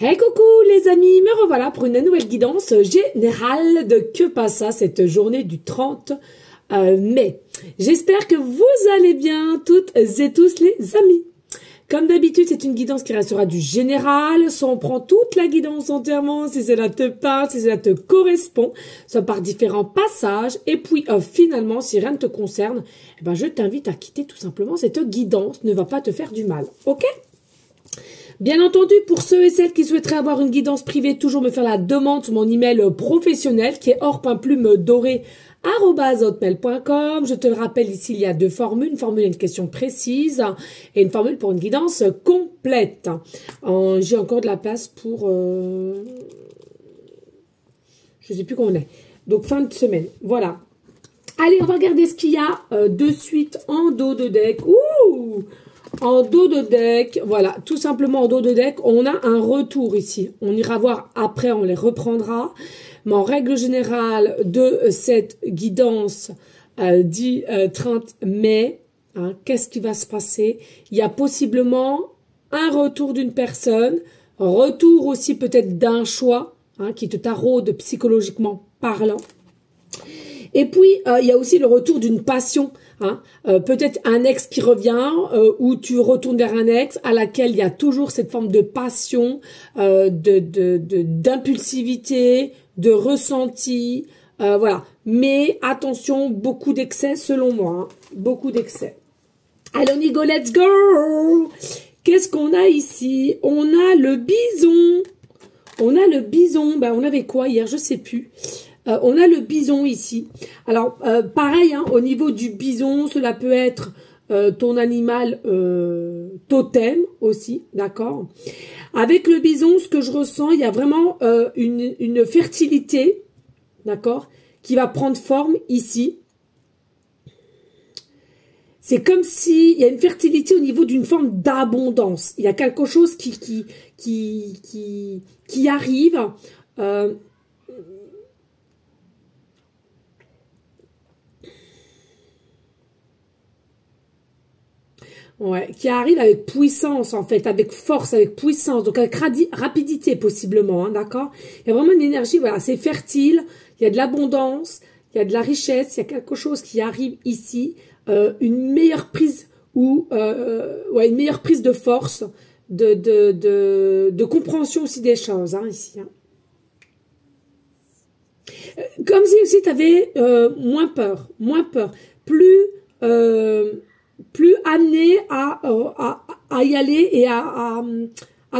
Hey coucou les amis, me revoilà pour une nouvelle guidance générale de Que passa cette journée du 30 mai. J'espère que vous allez bien toutes et tous les amis. Comme d'habitude, c'est une guidance qui restera du général, soit on prend toute la guidance entièrement, si cela te parle, si cela te correspond, soit par différents passages, et puis finalement, si rien ne te concerne, eh ben, je t'invite à quitter tout simplement cette guidance, ne va pas te faire du mal, ok ? Bien entendu, pour ceux et celles qui souhaiteraient avoir une guidance privée, toujours me faire la demande sur mon email professionnel qui est or.plume-doré@hotmail.com. Je te le rappelle, ici, il y a deux formules. Une formule et une question précise et une formule pour une guidance complète. J'ai encore de la place pour... je ne sais plus où on est. Donc, fin de semaine. Voilà. Allez, on va regarder ce qu'il y a de suite en dos de deck. Ouh! En dos de deck, voilà, tout simplement en dos de deck, on a un retour ici. On ira voir après, on les reprendra. Mais en règle générale de cette guidance 30 mai, hein, qu'est-ce qui va se passer? Il y a possiblement un retour d'une personne, retour aussi peut-être d'un choix hein, qui te taraude psychologiquement parlant. Et puis, il y a aussi le retour d'une passion. Hein, peut-être un ex qui revient ou tu retournes vers un ex à laquelle il y a toujours cette forme de passion, d'impulsivité, de ressenti, voilà. Mais attention, beaucoup d'excès selon moi, hein, beaucoup d'excès. Allez, on y go, let's go. Qu'est-ce qu'on a ici? On a le bison. On a le bison. Ben, on avait quoi hier? Je sais plus. On a le bison ici. Alors, pareil, hein, au niveau du bison, cela peut être ton animal totem aussi, d'accord? Avec le bison, ce que je ressens, il y a vraiment une fertilité, d'accord, qui va prendre forme ici. C'est comme s'il y a une fertilité au niveau d'une forme d'abondance. Il y a quelque chose qui arrive. Ouais, qui arrive avec puissance en fait, avec force, avec puissance, donc avec rapidité possiblement, hein, d'accord? Il y a vraiment une énergie, voilà, c'est fertile, il y a de l'abondance, il y a de la richesse, il y a quelque chose qui arrive ici, une meilleure prise ou ouais, une meilleure prise de force, de compréhension aussi des choses, hein, ici. Hein. Comme si aussi tu avais moins peur, plus amené à y aller et à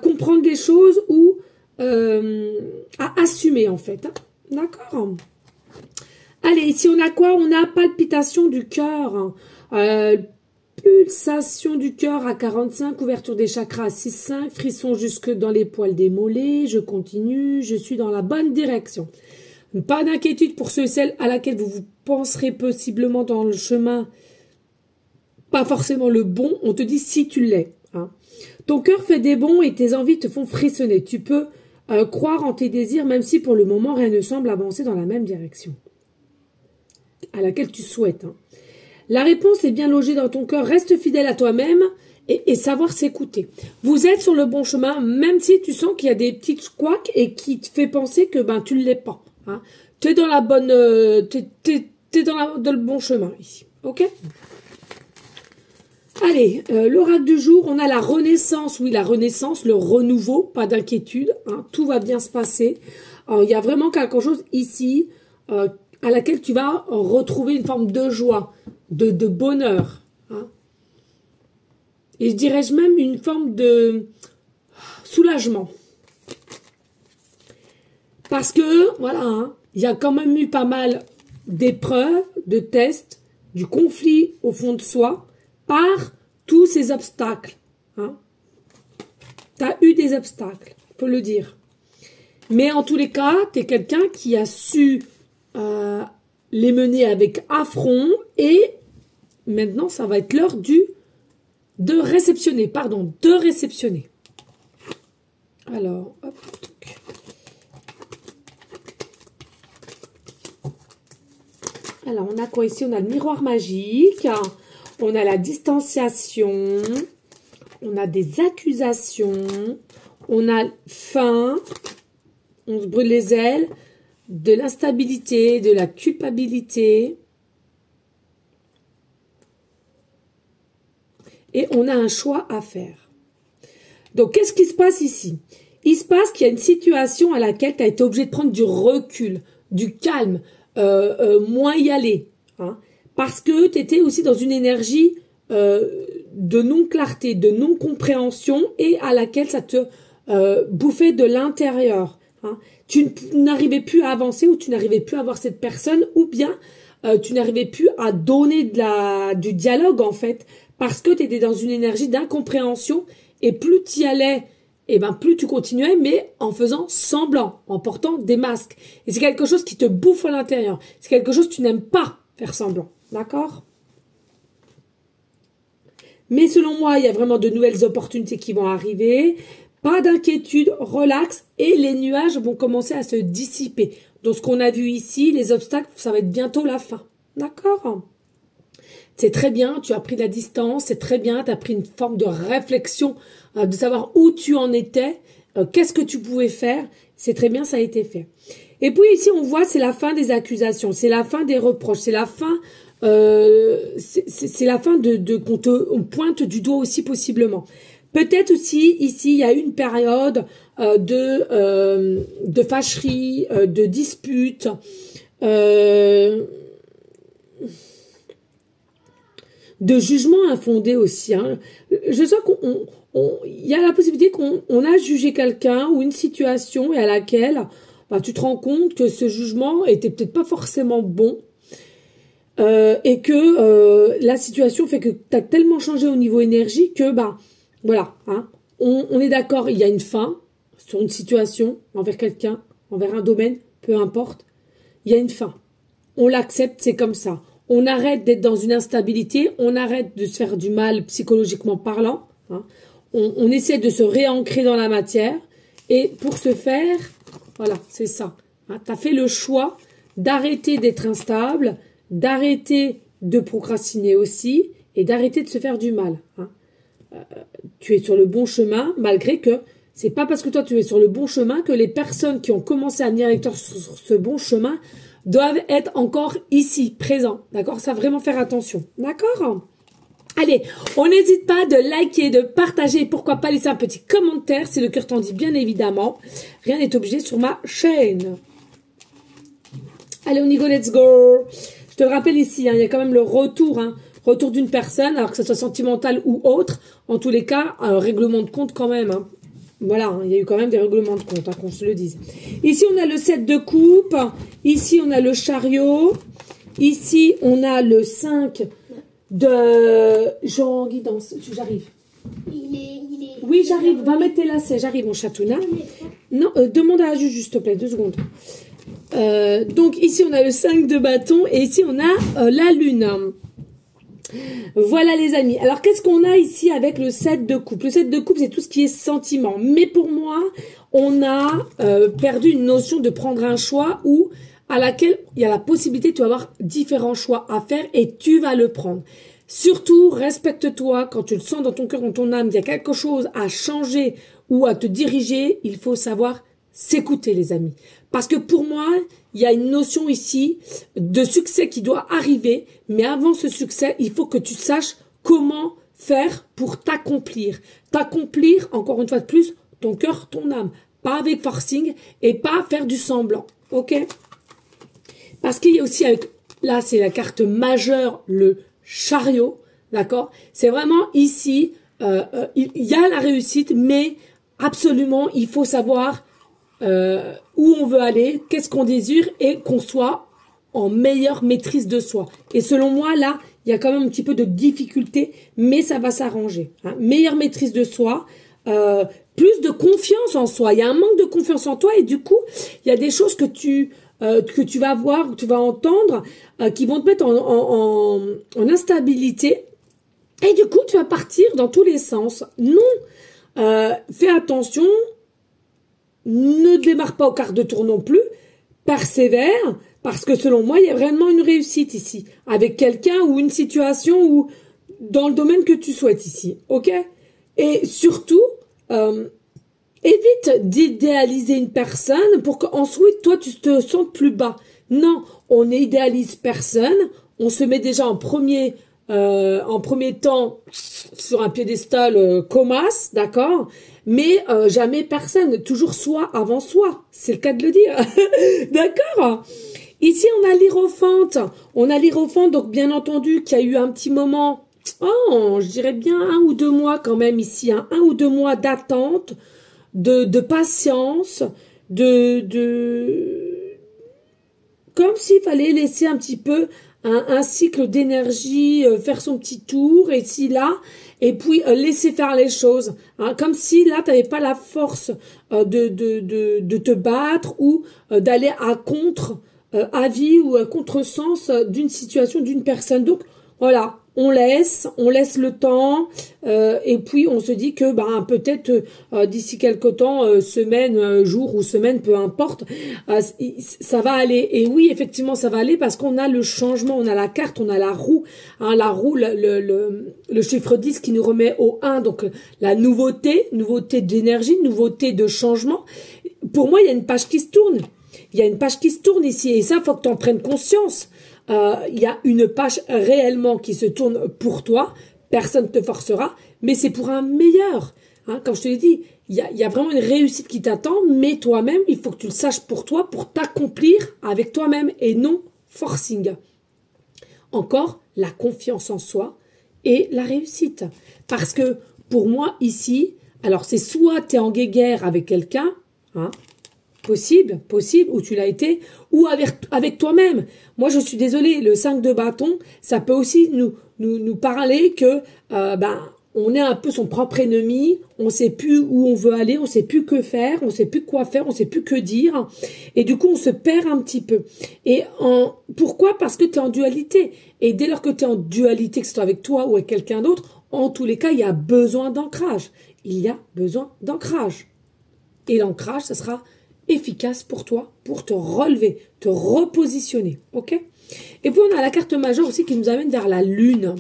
comprendre les choses ou à assumer en fait. Hein. D'accord. Allez, ici on a quoi? On a palpitation du cœur, pulsation du cœur à 45, ouverture des chakras à 6,5, frisson jusque dans les poils des mollets, je continue, je suis dans la bonne direction. Pas d'inquiétude pour ceux et celles à laquelle vous penserez possiblement dans le chemin, pas forcément le bon, on te dit si tu l'es. Hein. Ton cœur fait des bonds et tes envies te font frissonner. Tu peux croire en tes désirs, même si pour le moment rien ne semble avancer dans la même direction à laquelle tu souhaites. Hein. La réponse est bien logée dans ton cœur. Reste fidèle à toi-même et savoir s'écouter. Vous êtes sur le bon chemin, même si tu sens qu'il y a des petites couacs et qui te fait penser que ben tu ne l'es pas. Hein. Tu es dans la bonne, t'es dans le bon chemin ici. Ok? Allez, l'oracle du jour, on a la renaissance. Oui, la renaissance, le renouveau, pas d'inquiétude. Hein, tout va bien se passer. Il y a vraiment quelque chose ici à laquelle tu vas retrouver une forme de joie, de bonheur. Hein. Et je dirais même une forme de soulagement. Parce que, voilà, hein, il y a quand même eu pas mal d'épreuves, de tests, du conflit au fond de soi, par tous ces obstacles. Hein. Tu as eu des obstacles, faut le dire. Mais en tous les cas, tu es quelqu'un qui a su les mener avec affront et maintenant, ça va être l'heure de réceptionner. Alors, hop. Alors, on a quoi ici? On a le miroir magique. On a la distanciation, on a des accusations, on a faim, on se brûle les ailes, de l'instabilité, de la culpabilité. Et on a un choix à faire. Donc, qu'est-ce qui se passe ici? Il se passe qu'il y a une situation à laquelle tu as été obligé de prendre du recul, du calme, moins y aller. Hein, parce que tu étais aussi dans une énergie de non-clarté, de non-compréhension et à laquelle ça te bouffait de l'intérieur. Hein. Tu n'arrivais plus à avancer ou tu n'arrivais plus à voir cette personne ou bien tu n'arrivais plus à donner du dialogue en fait parce que tu étais dans une énergie d'incompréhension et plus tu y allais, et ben plus tu continuais mais en faisant semblant, en portant des masques. Et c'est quelque chose qui te bouffe à l'intérieur. C'est quelque chose que tu n'aimes pas faire semblant. D'accord? Mais selon moi, il y a vraiment de nouvelles opportunités qui vont arriver. Pas d'inquiétude, relax et les nuages vont commencer à se dissiper. Donc ce qu'on a vu ici, les obstacles, ça va être bientôt la fin. D'accord? C'est très bien, tu as pris de la distance, c'est très bien, tu as pris une forme de réflexion, de savoir où tu en étais, qu'est-ce que tu pouvais faire. C'est très bien, ça a été fait. Et puis ici, on voit, c'est la fin des accusations, c'est la fin des reproches, c'est la fin... c'est la fin on pointe du doigt aussi possiblement. Peut-être aussi ici il y a une période de fâcherie, de dispute, de jugement infondé aussi. Hein. Je sens il y a la possibilité qu'on a jugé quelqu'un ou une situation et à laquelle bah, tu te rends compte que ce jugement était peut-être pas forcément bon. Et que la situation fait que tu as tellement changé au niveau énergie que, bah, voilà, hein, on est d'accord, il y a une fin sur une situation, envers quelqu'un, envers un domaine, peu importe, il y a une fin. On l'accepte, c'est comme ça. On arrête d'être dans une instabilité, on arrête de se faire du mal psychologiquement parlant, hein, on essaie de se réancrer dans la matière, et pour ce faire, voilà, c'est ça. Hein, tu as fait le choix d'arrêter d'être instable, d'arrêter de procrastiner aussi et d'arrêter de se faire du mal. Hein. Tu es sur le bon chemin malgré que c'est pas parce que toi tu es sur le bon chemin que les personnes qui ont commencé à venir avec toi sur ce bon chemin doivent être encore ici, présents. D'accord? Ça va vraiment faire attention. D'accord? Allez, on n'hésite pas de liker, de partager et pourquoi pas laisser un petit commentaire si le cœur t'en dit bien évidemment. Rien n'est obligé sur ma chaîne. Allez, on y go, let's go! Je te le rappelle ici, hein, il y a quand même le retour, hein, retour d'une personne, alors que ce soit sentimental ou autre. En tous les cas, un règlement de compte quand même. Hein. Voilà, hein, il y a eu quand même des règlements de compte, hein, qu'on se le dise. Ici, on a le 7 de coupe. Ici, on a le chariot. Ici, on a le 5 de Jean Guidance. J'arrive. Oui, j'arrive. Va mettre tes lacets. J'arrive, mon chatouna. Non, demande à Juju, s'il te plaît, 2 secondes. Donc ici on a le 5 de bâton et ici on a la lune. Voilà les amis. Alors qu'est-ce qu'on a ici avec le 7 de coupe? Le 7 de coupe c'est tout ce qui est sentiment. Mais pour moi on a perdu une notion de prendre un choix où à laquelle il y a la possibilité de avoir différents choix à faire et tu vas le prendre. Surtout respecte-toi quand tu le sens dans ton cœur, dans ton âme, il y a quelque chose à changer ou à te diriger, il faut savoir s'écouter les amis. Parce que pour moi, il y a une notion ici de succès qui doit arriver. Mais avant ce succès, il faut que tu saches comment faire pour t'accomplir. T'accomplir, encore une fois de plus, ton cœur, ton âme. Pas avec forcing et pas faire du semblant. Ok? Parce qu'il y a aussi avec, là c'est la carte majeure, le chariot. D'accord? C'est vraiment ici, il y a la réussite, mais absolument, il faut savoir où on veut aller, qu'est-ce qu'on désire et qu'on soit en meilleure maîtrise de soi. Et selon moi, là, il y a quand même un petit peu de difficulté, mais ça va s'arranger. Hein. Meilleure maîtrise de soi, plus de confiance en soi. Il y a un manque de confiance en toi et du coup, il y a des choses que tu vas voir, que tu vas entendre, qui vont te mettre en instabilité. Et du coup, tu vas partir dans tous les sens. Non, fais attention. Ne démarre pas au quart de tour non plus, persévère, parce que selon moi, il y a vraiment une réussite ici, avec quelqu'un ou une situation ou dans le domaine que tu souhaites ici, ok? Et surtout, évite d'idéaliser une personne pour qu'ensuite, toi, tu te sentes plus bas. Non, on n'idéalise personne, on se met déjà en premier temps sur un piédestal comas, d'accord, mais jamais personne, toujours soi avant soi, c'est le cas de le dire, d'accord. Ici, on a l'Hiérophante. On a l'Hiérophante, donc bien entendu, qui a eu un petit moment, je dirais bien 1 ou 2 mois quand même ici, hein, 1 ou 2 mois d'attente, de patience, comme s'il fallait laisser un petit peu un cycle d'énergie faire son petit tour, ici, là, et puis laisser faire les choses. Hein, comme si là, tu n'avais pas la force de te battre ou d'aller à contre-avis ou à contre-sens d'une situation, d'une personne. Donc, voilà, on laisse le temps et puis on se dit que peut-être d'ici quelque temps, semaine, jour ou semaine, peu importe, ça va aller. Et oui, effectivement, ça va aller parce qu'on a le changement, on a la carte, on a la roue, hein, la roue, le chiffre 10 qui nous remet au 1, donc la nouveauté d'énergie, nouveauté de changement. Pour moi, il y a une page qui se tourne. Il y a une page qui se tourne ici et ça, faut que tu en prennes conscience. Il y a une page réellement qui se tourne pour toi, personne ne te forcera, mais c'est pour un meilleur. Hein, comme je te l'ai dit, il y a vraiment une réussite qui t'attend, mais toi-même, il faut que tu le saches pour toi, pour t'accomplir avec toi-même et non forcing. Encore, la confiance en soi et la réussite. Parce que pour moi, ici, alors c'est soit tu es en guéguerre avec quelqu'un, hein, possible, où tu l'as été, ou avec toi-même. Moi, je suis désolée, le 5 de bâton, ça peut aussi nous parler que on est un peu son propre ennemi, on sait plus où on veut aller, on sait plus que faire, on sait plus quoi faire, on sait plus que dire, et du coup, on se perd un petit peu. Et pourquoi? Parce que tu es en dualité. Et dès lors que tu es en dualité, que ce soit avec toi ou avec quelqu'un d'autre, en tous les cas, il y a besoin d'ancrage. Il y a besoin d'ancrage. Et l'ancrage, ça sera efficace pour toi, pour te relever, te repositionner, ok? Et puis on a la carte majeure aussi qui nous amène vers la lune.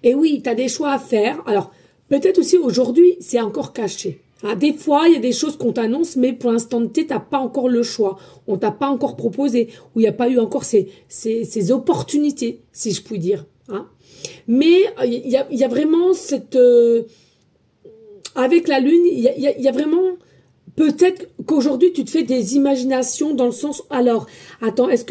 Et oui, tu as des choix à faire. Alors, peut-être aussi aujourd'hui, c'est encore caché. Hein, des fois, il y a des choses qu'on t'annonce, mais pour l'instant T, tu n'as pas encore le choix. On t'a pas encore proposé, ou il n'y a pas eu encore ces opportunités, si je puis dire. Hein. Mais il y a vraiment cette... avec la lune, il y a vraiment... Peut-être qu'aujourd'hui, tu te fais des imaginations dans le sens, alors, attends, est-ce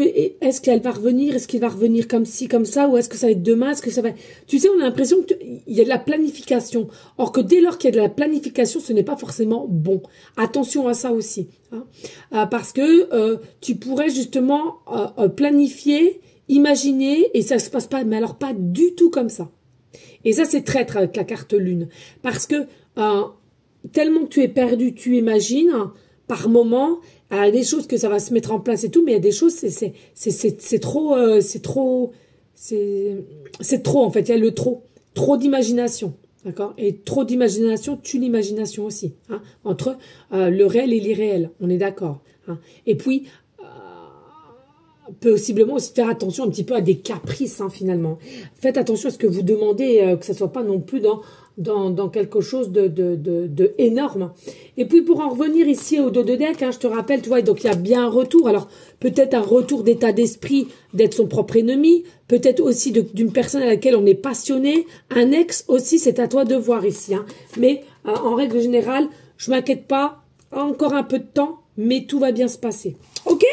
qu'elle va revenir? Est-ce qu'il va revenir comme ci, comme ça? Ou est-ce que ça va être demain? Est-ce que ça va... Tu sais, on a l'impression qu'il y a de la planification. Or que dès lors qu'il y a de la planification, ce n'est pas forcément bon. Attention à ça aussi. Hein. Parce que tu pourrais justement planifier, imaginer, et ça ne se passe pas, mais alors pas du tout comme ça. Et ça, c'est traître avec la carte lune. Parce que... tellement que tu es perdu, tu imagines, par moment, il y a des choses que ça va se mettre en place et tout, mais il y a des choses, c'est trop, c'est trop, en fait, il y a le trop d'imagination, d'accord? Et trop d'imagination tue l'imagination aussi, hein, entre le réel et l'irréel, on est d'accord, hein. Et puis, possiblement aussi faire attention un petit peu à des caprices, hein, finalement. Faites attention à ce que vous demandez, que ça soit pas non plus dans quelque chose de énorme. Et puis pour en revenir ici au dos de deck, hein, je te rappelle, tu vois, donc il y a bien un retour. Alors peut-être un retour d'état d'esprit, d'être son propre ennemi, peut-être aussi d'une personne à laquelle on est passionné, un ex aussi, c'est à toi de voir ici. Hein. Mais en règle générale, je m'inquiète pas, encore un peu de temps, mais tout va bien se passer. Ok?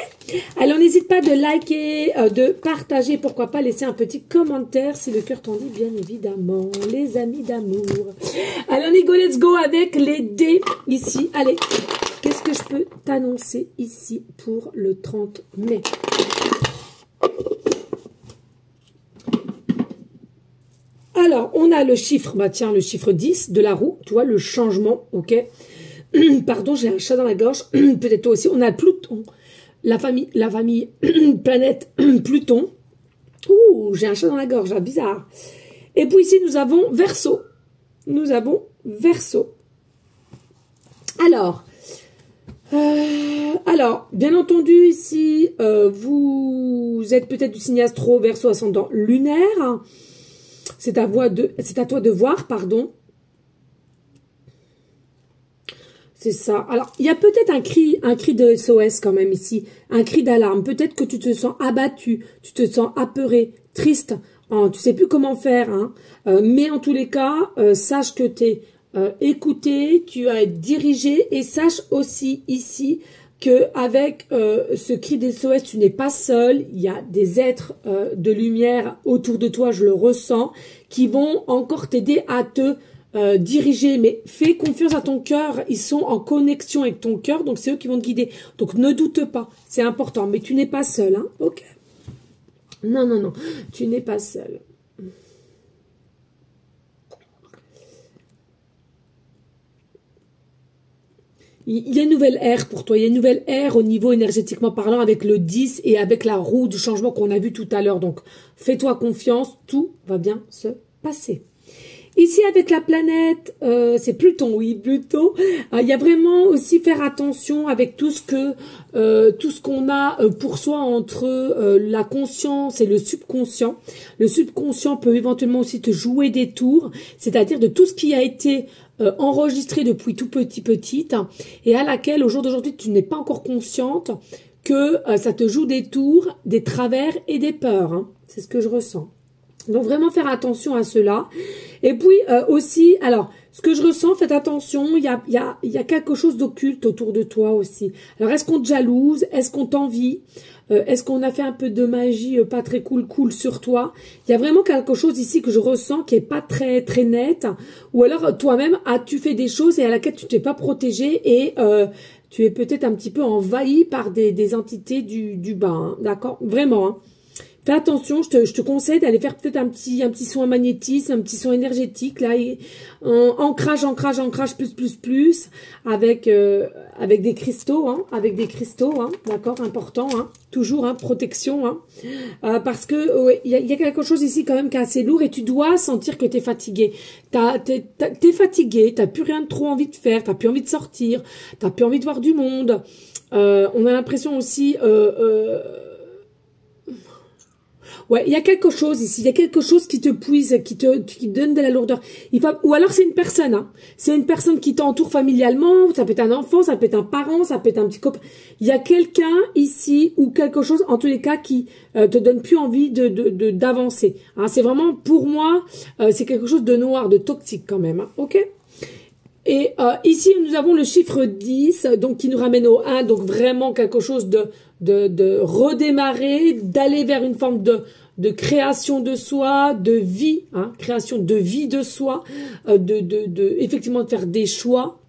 Alors n'hésite pas de liker, de partager, pourquoi pas laisser un petit commentaire si le cœur t'en dit, bien évidemment, les amis d'amour. Alors Nigo, let's go avec les dés ici. Allez, qu'est-ce que je peux t'annoncer ici pour le 30 mai? Alors, on a le chiffre, tiens, le chiffre 10 de la roue, tu vois, le changement, ok? Pardon, j'ai un chat dans la gorge, peut-être toi aussi. On a Pluton. La famille planète Pluton. Ouh, j'ai un chat dans la gorge, bizarre. Et puis ici, nous avons Verseau. Alors, bien entendu, ici, vous êtes peut-être du signe astro, Verseau ascendant lunaire. C'est à toi de voir, pardon. C'est ça. Alors, il y a peut-être un cri de SOS quand même ici, un cri d'alarme. Peut-être que tu te sens abattu, tu te sens apeuré, triste. Tu sais plus comment faire. Hein. Mais en tous les cas, sache que tu es écouté, tu as été dirigé et sache aussi ici que avec ce cri des SOS, tu n'es pas seul. Il y a des êtres de lumière autour de toi, je le ressens, qui vont encore t'aider à te diriger, mais fais confiance à ton cœur, ils sont en connexion avec ton cœur, donc c'est eux qui vont te guider. Donc ne doute pas, c'est important, mais tu n'es pas seul, hein, ok? Non, non, non, tu n'es pas seul. Il y a une nouvelle ère pour toi, il y a une nouvelle ère au niveau énergétiquement parlant avec le 10 et avec la roue du changement qu'on a vu tout à l'heure. Donc fais-toi confiance, tout va bien se passer. Ici, avec la planète, c'est Pluton, oui, Pluton. Il y a vraiment aussi faire attention avec tout ce qu'on a pour soi entre la conscience et le subconscient. Le subconscient peut éventuellement aussi te jouer des tours, c'est-à-dire de tout ce qui a été enregistré depuis tout petite et à laquelle, au jour d'aujourd'hui, tu n'es pas encore consciente que ça te joue des tours, des travers et des peurs. Hein. C'est ce que je ressens. Donc vraiment faire attention à cela. Et puis aussi, alors, ce que je ressens, faites attention, il y a quelque chose d'occulte autour de toi aussi. Alors, est-ce qu'on te jalouse? Est-ce qu'on t'envie? Est-ce qu'on a fait un peu de magie pas très cool sur toi? Il y a vraiment quelque chose ici que je ressens qui est pas très net. Ou alors, toi-même, as-tu fait des choses et à laquelle tu t'es pas protégé et tu es peut-être un petit peu envahi par des entités du bas, hein, d'accord? Vraiment, hein. Fais attention, je te conseille d'aller faire peut-être un petit soin magnétisme, un petit soin énergétique, là, et ancrage, plus, avec des cristaux, hein, d'accord, important, hein, toujours, hein, protection, hein, parce que, ouais, il y a quelque chose ici quand même qui est assez lourd et tu dois sentir que t'es fatigué. T'es fatigué, t'as plus rien de trop envie de faire, t'as plus envie de sortir, t'as plus envie de voir du monde, on a l'impression aussi, ouais, il y a quelque chose ici, il y a quelque chose qui te puise, qui donne de la lourdeur. Ou alors c'est une personne, hein. C'est une personne qui t'entoure familialement, ça peut être un enfant, ça peut être un parent, ça peut être un petit copain. Il y a quelqu'un ici ou quelque chose, en tous les cas, qui te donne plus envie d'avancer. Hein, c'est vraiment, pour moi, c'est quelque chose de noir, de toxique quand même, hein, ok? Et ici, nous avons le chiffre 10, donc qui nous ramène au 1, donc vraiment quelque chose de redémarrer, d'aller vers une forme de création de soi, de vie, hein, création de vie de soi, effectivement de faire des choix,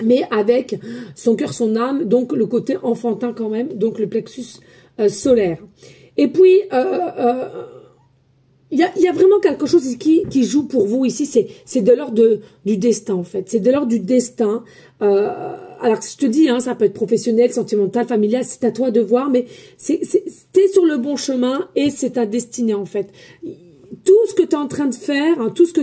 mais avec son cœur, son âme, donc le côté enfantin quand même, donc le plexus solaire. Et puis, il y a vraiment quelque chose qui joue pour vous ici, c'est de l'ordre du destin en fait, c'est de l'ordre du destin. Alors je te dis, hein, ça peut être professionnel, sentimental, familial, c'est à toi de voir, mais t'es sur le bon chemin et c'est ta destinée en fait. Tout ce que tu es en train de faire, hein, tout ce que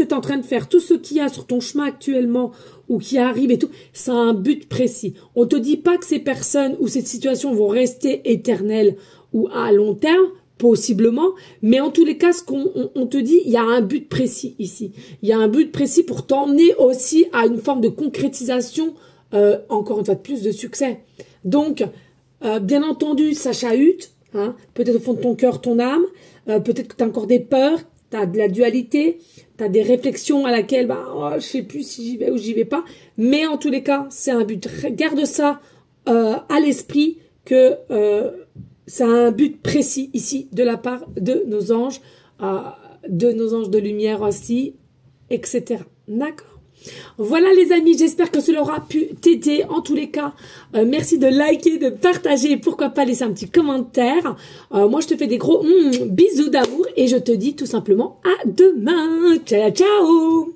tu es en train de faire, tout ce qu'il y a sur ton chemin actuellement ou qui arrive et tout, ça a un but précis. On te dit pas que ces personnes ou cette situation vont rester éternelles ou à long terme, possiblement, mais en tous les cas, ce qu'on te dit, il y a un but précis ici. Il y a un but précis pour t'emmener aussi à une forme de concrétisation, encore une fois de plus, de succès. Donc, bien entendu, ça chahute, hein, peut-être au fond de ton cœur, ton âme, peut-être que tu as encore des peurs, tu as de la dualité, tu as des réflexions à laquelle, je sais plus si j'y vais ou j'y vais pas, mais en tous les cas, c'est un but. Garde ça à l'esprit que ça a un but précis ici de la part de nos anges de lumière aussi, etc. D'accord? Voilà les amis, j'espère que cela aura pu t'aider. En tous les cas, merci de liker, de partager et pourquoi pas laisser un petit commentaire. Moi je te fais des gros bisous d'amour et je te dis tout simplement à demain. Ciao ciao.